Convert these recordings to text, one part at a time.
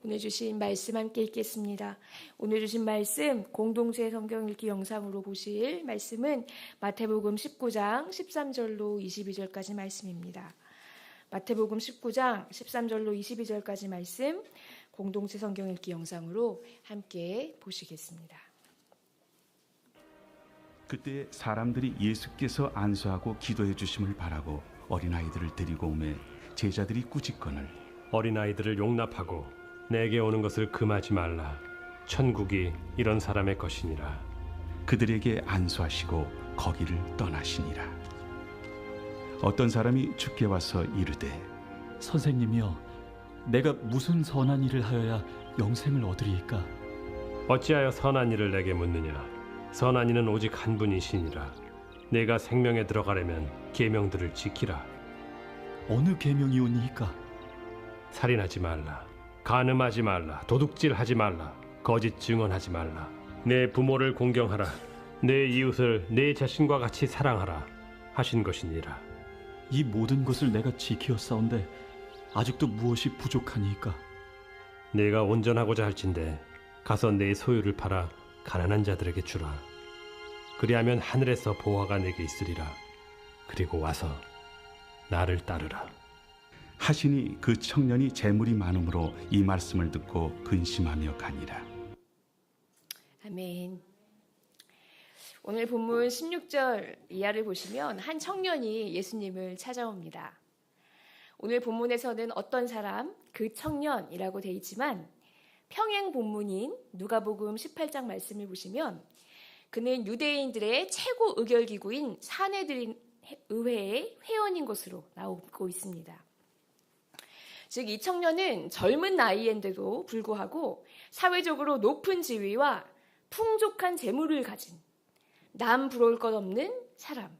오늘 주신 말씀 함께 읽겠습니다. 오늘 주신 말씀 공동체 성경 읽기 영상으로 보실 말씀은 마태복음 19장 13절로 22절까지 말씀입니다. 마태복음 19장 13절로 22절까지 말씀 공동체 성경 읽기 영상으로 함께 보시겠습니다. 그때 사람들이 예수께서 안수하고 기도해 주심을 바라고 어린아이들을 데리고 오매 제자들이 꾸짖거늘 어린아이들을 용납하고 내게 오는 것을 금하지 말라. 천국이 이런 사람의 것이니라. 그들에게 안수하시고 거기를 떠나시니라. 어떤 사람이 주께 와서 이르되 선생님이여, 내가 무슨 선한 일을 하여야 영생을 얻으리이까? 어찌하여 선한 일을 내게 묻느냐? 선한 이는 오직 한 분이시니라. 내가 생명에 들어가려면 계명들을 지키라. 어느 계명이오니이까? 살인하지 말라. 간음하지 말라. 도둑질하지 말라. 거짓 증언하지 말라. 내 부모를 공경하라. 내 이웃을 내 자신과 같이 사랑하라 하신 것이니라. 이 모든 것을 내가 지키었사온데 아직도 무엇이 부족하니이까? 내가 온전하고자 할진대 가서 내 소유를 팔아 가난한 자들에게 주라. 그리하면 하늘에서 보화가 내게 있으리라. 그리고 와서 나를 따르라. 하시니 그 청년이 재물이 많음으로 이 말씀을 듣고 근심하며 가니라. 아멘. 오늘 본문 16절 이하를 보시면 한 청년이 예수님을 찾아옵니다. 오늘 본문에서는 어떤 사람, 그 청년이라고 되어 있지만 평행 본문인 누가복음 18장 말씀을 보시면 그는 유대인들의 최고 의결기구인 사내들인 의회의 회원인 것으로 나오고 있습니다. 즉, 이 청년은 젊은 나이인데도 불구하고 사회적으로 높은 지위와 풍족한 재물을 가진 남 부러울 것 없는 사람,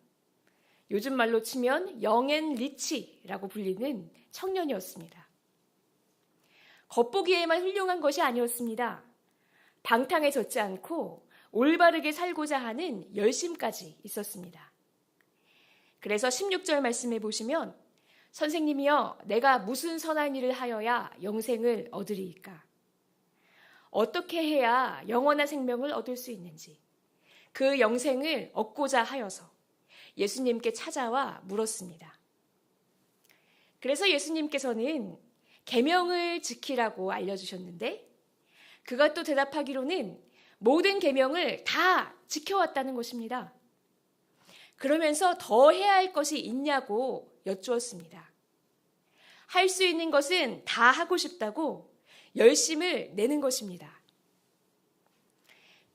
요즘 말로 치면 영앤 리치라고 불리는 청년이었습니다. 겉보기에만 훌륭한 것이 아니었습니다. 방탕해졌지 않고 올바르게 살고자 하는 열심까지 있었습니다. 그래서 16절 말씀에 보시면 선생님이여, 내가 무슨 선한 일을 하여야 영생을 얻으리이까? 어떻게 해야 영원한 생명을 얻을 수 있는지 그 영생을 얻고자 하여서 예수님께 찾아와 물었습니다. 그래서 예수님께서는 계명을 지키라고 알려주셨는데 그가 또 대답하기로는 모든 계명을 다 지켜왔다는 것입니다. 그러면서 더 해야 할 것이 있냐고 여쭈었습니다. 할 수 있는 것은 다 하고 싶다고 열심을 내는 것입니다.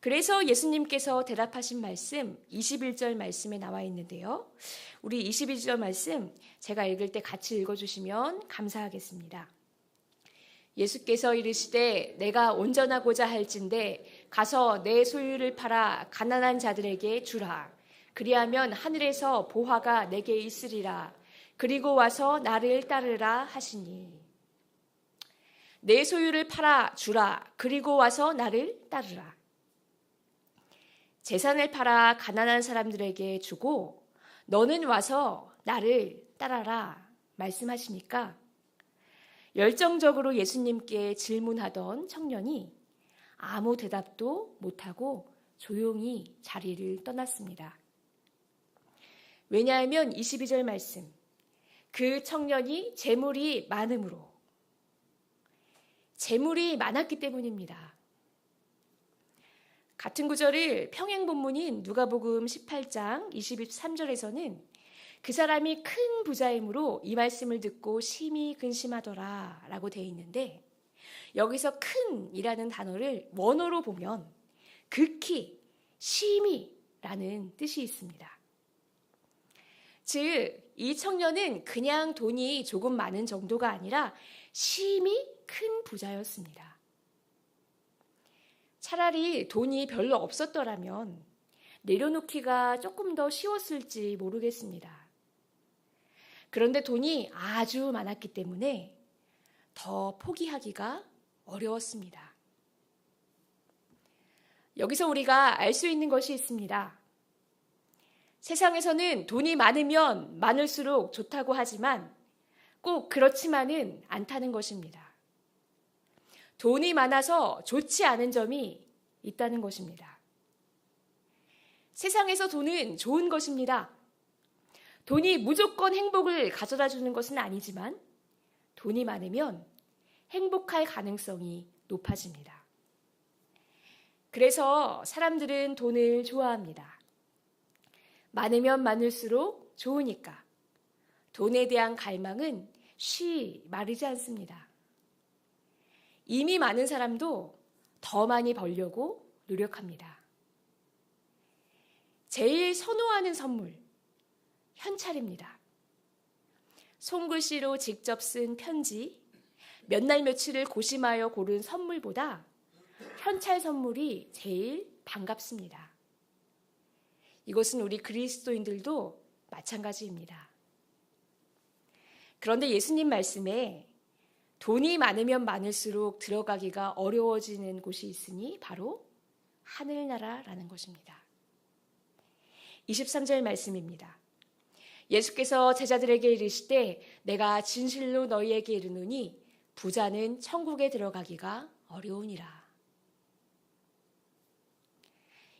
그래서 예수님께서 대답하신 말씀 21절 말씀에 나와 있는데요. 우리 22절 말씀 제가 읽을 때 같이 읽어주시면 감사하겠습니다. 예수께서 이르시되 내가 온전하고자 할진대 가서 내 소유를 팔아 가난한 자들에게 주라. 그리하면 하늘에서 보화가 내게 있으리라. 그리고 와서 나를 따르라 하시니. 내 소유를 팔아 주라. 그리고 와서 나를 따르라. 재산을 팔아 가난한 사람들에게 주고 너는 와서 나를 따라라 말씀하시니까 열정적으로 예수님께 질문하던 청년이 아무 대답도 못하고 조용히 자리를 떠났습니다. 왜냐하면 22절 말씀, 그 청년이 재물이 많음으로, 재물이 많았기 때문입니다. 같은 구절을 평행 본문인 누가복음 18장 23절에서는 그 사람이 큰 부자이므로 이 말씀을 듣고 심히 근심하더라 라고 되어 있는데 여기서 큰이라는 단어를 원어로 보면 극히, 심히라는 뜻이 있습니다. 즉, 이 청년은 그냥 돈이 조금 많은 정도가 아니라 심히 큰 부자였습니다. 차라리 돈이 별로 없었더라면 내려놓기가 조금 더 쉬웠을지 모르겠습니다. 그런데 돈이 아주 많았기 때문에 더 포기하기가 어려웠습니다. 여기서 우리가 알 수 있는 것이 있습니다. 세상에서는 돈이 많으면 많을수록 좋다고 하지만 꼭 그렇지만은 않다는 것입니다. 돈이 많아서 좋지 않은 점이 있다는 것입니다. 세상에서 돈은 좋은 것입니다. 돈이 무조건 행복을 가져다 주는 것은 아니지만 돈이 많으면 행복할 가능성이 높아집니다. 그래서 사람들은 돈을 좋아합니다. 많으면 많을수록 좋으니까 돈에 대한 갈망은 쉬 마르지 않습니다. 이미 많은 사람도 더 많이 벌려고 노력합니다. 제일 선호하는 선물, 현찰입니다. 손글씨로 직접 쓴 편지, 몇 날 며칠을 고심하여 고른 선물보다 현찰 선물이 제일 반갑습니다. 이것은 우리 그리스도인들도 마찬가지입니다. 그런데 예수님 말씀에 돈이 많으면 많을수록 들어가기가 어려워지는 곳이 있으니 바로 하늘나라라는 것입니다. 23절 말씀입니다. 예수께서 제자들에게 이르시되 내가 진실로 너희에게 이르노니 부자는 천국에 들어가기가 어려우니라.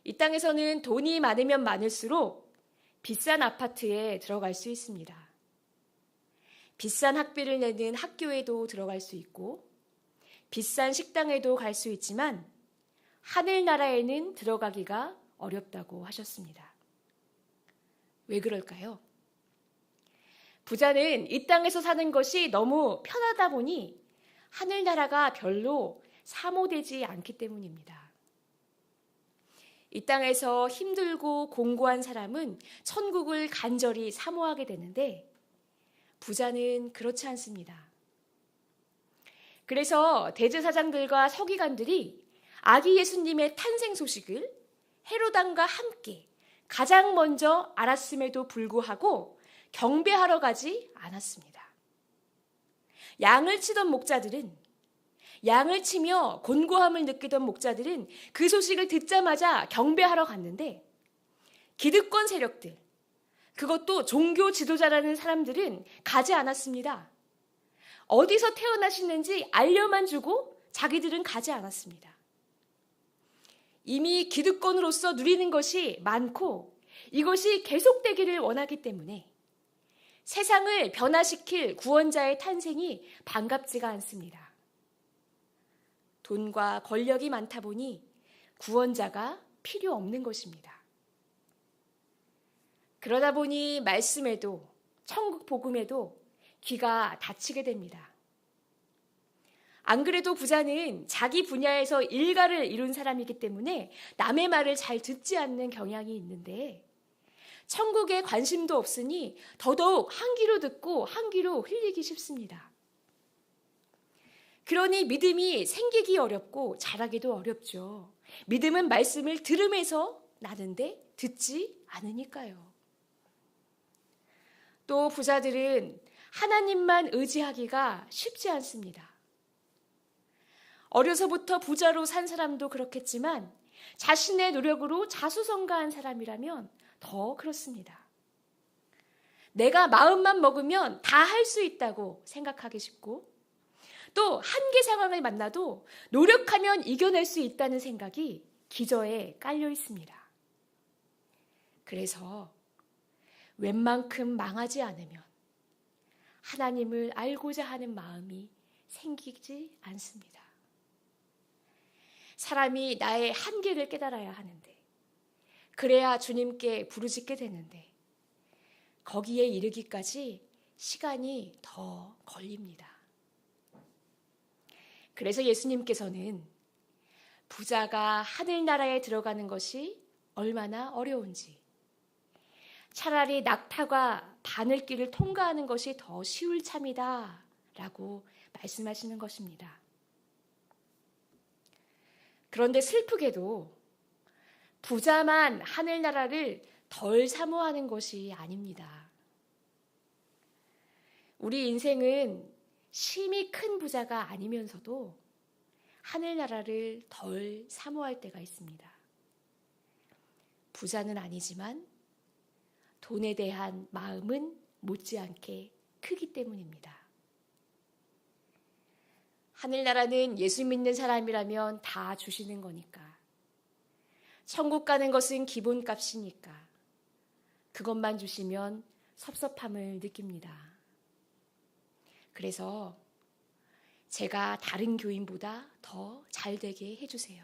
이 땅에서는 돈이 많으면 많을수록 비싼 아파트에 들어갈 수 있습니다. 비싼 학비를 내는 학교에도 들어갈 수 있고 비싼 식당에도 갈 수 있지만 하늘나라에는 들어가기가 어렵다고 하셨습니다. 왜 그럴까요? 부자는 이 땅에서 사는 것이 너무 편하다 보니 하늘나라가 별로 사모되지 않기 때문입니다. 이 땅에서 힘들고 공고한 사람은 천국을 간절히 사모하게 되는데 부자는 그렇지 않습니다. 그래서 대제사장들과 서기관들이 아기 예수님의 탄생 소식을 헤롯 왕과 함께 가장 먼저 알았음에도 불구하고 경배하러 가지 않았습니다. 양을 치던 목자들은 양을 치며 곤고함을 느끼던 목자들은 그 소식을 듣자마자 경배하러 갔는데 기득권 세력들, 그것도 종교 지도자라는 사람들은 가지 않았습니다. 어디서 태어나시는지 알려만 주고 자기들은 가지 않았습니다. 이미 기득권으로서 누리는 것이 많고 이것이 계속되기를 원하기 때문에 세상을 변화시킬 구원자의 탄생이 반갑지가 않습니다. 돈과 권력이 많다 보니 구원자가 필요 없는 것입니다. 그러다 보니 말씀에도 천국 복음에도 귀가 닫히게 됩니다. 안 그래도 부자는 자기 분야에서 일가를 이룬 사람이기 때문에 남의 말을 잘 듣지 않는 경향이 있는데 천국에 관심도 없으니 더더욱 한 귀로 듣고 한 귀로 흘리기 쉽습니다. 그러니 믿음이 생기기 어렵고 자라기도 어렵죠. 믿음은 말씀을 들음에서 나는데 듣지 않으니까요. 또 부자들은 하나님만 의지하기가 쉽지 않습니다. 어려서부터 부자로 산 사람도 그렇겠지만 자신의 노력으로 자수성가한 사람이라면 더 그렇습니다. 내가 마음만 먹으면 다 할 수 있다고 생각하기 쉽고 또 한계 상황을 만나도 노력하면 이겨낼 수 있다는 생각이 기저에 깔려 있습니다. 그래서 웬만큼 망하지 않으면 하나님을 알고자 하는 마음이 생기지 않습니다. 사람이 나의 한계를 깨달아야 하는데 그래야 주님께 부르짖게 되는데 거기에 이르기까지 시간이 더 걸립니다. 그래서 예수님께서는 부자가 하늘나라에 들어가는 것이 얼마나 어려운지 차라리 낙타가 바늘길을 통과하는 것이 더 쉬울 참이다 라고 말씀하시는 것입니다. 그런데 슬프게도 부자만 하늘나라를 덜 사모하는 것이 아닙니다. 우리 인생은 심히 큰 부자가 아니면서도 하늘나라를 덜 사모할 때가 있습니다. 부자는 아니지만 돈에 대한 마음은 못지않게 크기 때문입니다. 하늘나라는 예수 믿는 사람이라면 다 주시는 거니까. 천국 가는 것은 기본값이니까. 그것만 주시면 섭섭함을 느낍니다. 그래서 제가 다른 교인보다 더 잘되게 해주세요.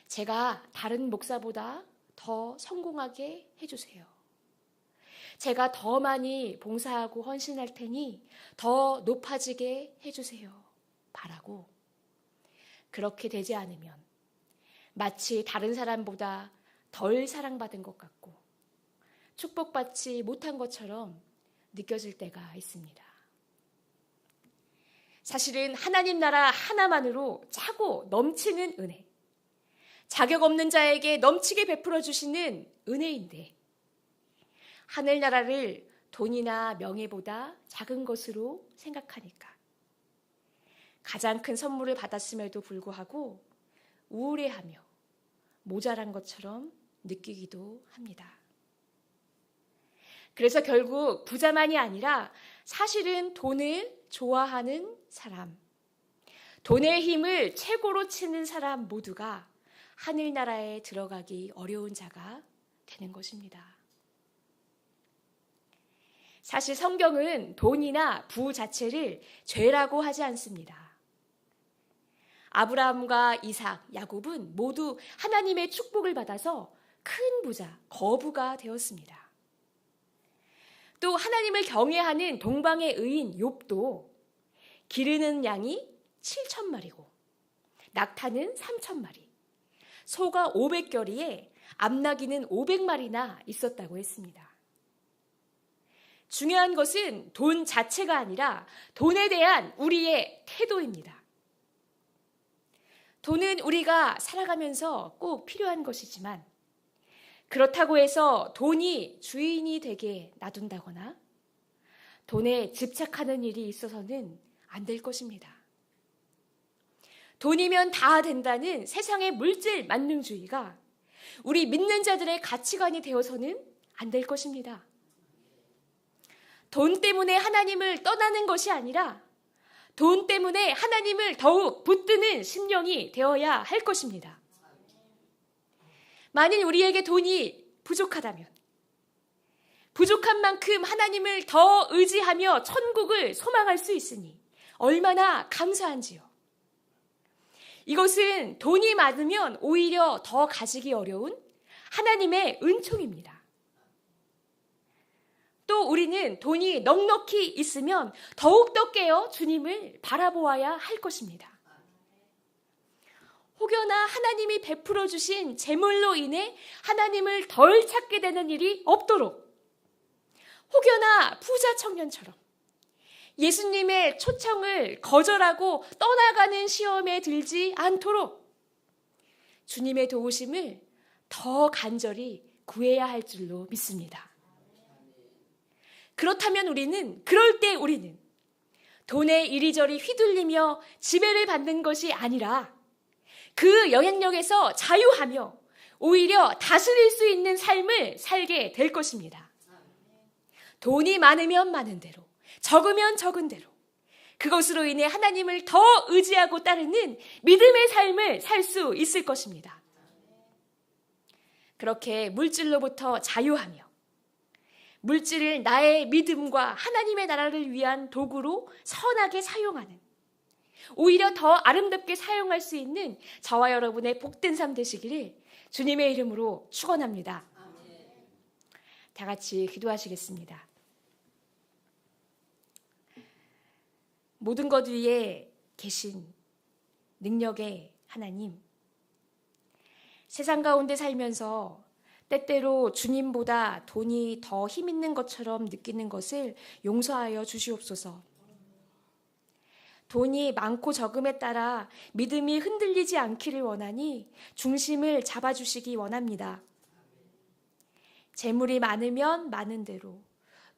제가 다른 목사보다 더 성공하게 해주세요. 제가 더 많이 봉사하고 헌신할 테니 더 높아지게 해주세요. 바라고, 그렇게 되지 않으면 마치 다른 사람보다 덜 사랑받은 것 같고 축복받지 못한 것처럼 느껴질 때가 있습니다. 사실은 하나님 나라 하나만으로 차고 넘치는 은혜, 자격 없는 자에게 넘치게 베풀어 주시는 은혜인데, 하늘나라를 돈이나 명예보다 작은 것으로 생각하니까 가장 큰 선물을 받았음에도 불구하고 우울해하며 모자란 것처럼 느끼기도 합니다. 그래서 결국 부자만이 아니라 사실은 돈을 좋아하는 사람, 돈의 힘을 최고로 치는 사람 모두가 하늘나라에 들어가기 어려운 자가 되는 것입니다. 사실 성경은 돈이나 부 자체를 죄라고 하지 않습니다. 아브라함과 이삭, 야곱은 모두 하나님의 축복을 받아서 큰 부자, 거부가 되었습니다. 또 하나님을 경외하는 동방의 의인 욥도 기르는 양이 7,000마리고 낙타는 3,000마리, 소가 500겨리에 암나귀는 500마리나 있었다고 했습니다. 중요한 것은 돈 자체가 아니라 돈에 대한 우리의 태도입니다. 돈은 우리가 살아가면서 꼭 필요한 것이지만 그렇다고 해서 돈이 주인이 되게 놔둔다거나 돈에 집착하는 일이 있어서는 안 될 것입니다. 돈이면 다 된다는 세상의 물질 만능주의가 우리 믿는 자들의 가치관이 되어서는 안 될 것입니다. 돈 때문에 하나님을 떠나는 것이 아니라 돈 때문에 하나님을 더욱 붙드는 심령이 되어야 할 것입니다. 만일 우리에게 돈이 부족하다면 부족한 만큼 하나님을 더 의지하며 천국을 소망할 수 있으니 얼마나 감사한지요. 이것은 돈이 많으면 오히려 더 가지기 어려운 하나님의 은총입니다. 또 우리는 돈이 넉넉히 있으면 더욱더 깨어 주님을 바라보아야 할 것입니다. 혹여나 하나님이 베풀어 주신 재물로 인해 하나님을 덜 찾게 되는 일이 없도록, 혹여나 부자 청년처럼 예수님의 초청을 거절하고 떠나가는 시험에 들지 않도록 주님의 도우심을 더 간절히 구해야 할 줄로 믿습니다. 그렇다면 그럴 때 우리는 돈에 이리저리 휘둘리며 지배를 받는 것이 아니라 그 영향력에서 자유하며 오히려 다스릴 수 있는 삶을 살게 될 것입니다. 돈이 많으면 많은 대로, 적으면 적은 대로 그것으로 인해 하나님을 더 의지하고 따르는 믿음의 삶을 살 수 있을 것입니다. 그렇게 물질로부터 자유하며 물질을 나의 믿음과 하나님의 나라를 위한 도구로 선하게 사용하는, 오히려 더 아름답게 사용할 수 있는 저와 여러분의 복된 삶 되시기를 주님의 이름으로 축원합니다. 다 같이 기도하시겠습니다. 모든 것 위에 계신 능력의 하나님, 세상 가운데 살면서 때때로 주님보다 돈이 더 힘있는 것처럼 느끼는 것을 용서하여 주시옵소서. 돈이 많고 적음에 따라 믿음이 흔들리지 않기를 원하니 중심을 잡아주시기 원합니다. 재물이 많으면 많은 대로,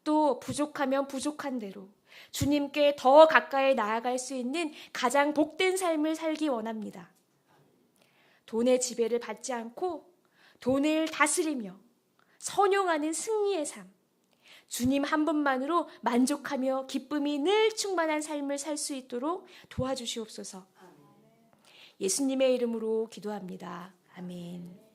또 부족하면 부족한 대로 주님께 더 가까이 나아갈 수 있는 가장 복된 삶을 살기 원합니다. 돈의 지배를 받지 않고 돈을 다스리며 선용하는 승리의 삶, 주님 한 분만으로 만족하며 기쁨이 늘 충만한 삶을 살 수 있도록 도와주시옵소서. 예수님의 이름으로 기도합니다. 아멘.